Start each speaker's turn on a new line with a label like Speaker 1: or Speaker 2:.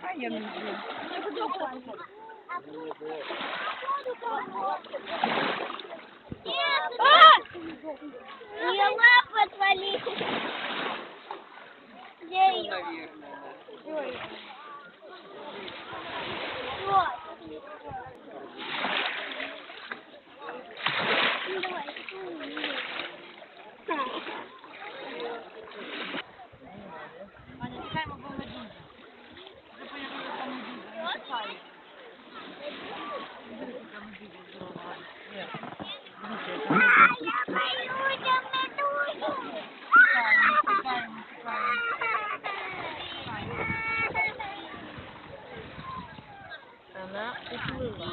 Speaker 1: А я не знаю.
Speaker 2: Мне лапу отвали.
Speaker 1: Наверное.
Speaker 3: Аня, чекаємо, бо медуза. Вже появилася там медуза, не чекаю. Дивіться, яка медуза здорова. Ні. Дивіться, яка медуза. Чекаємо. Вона уплила.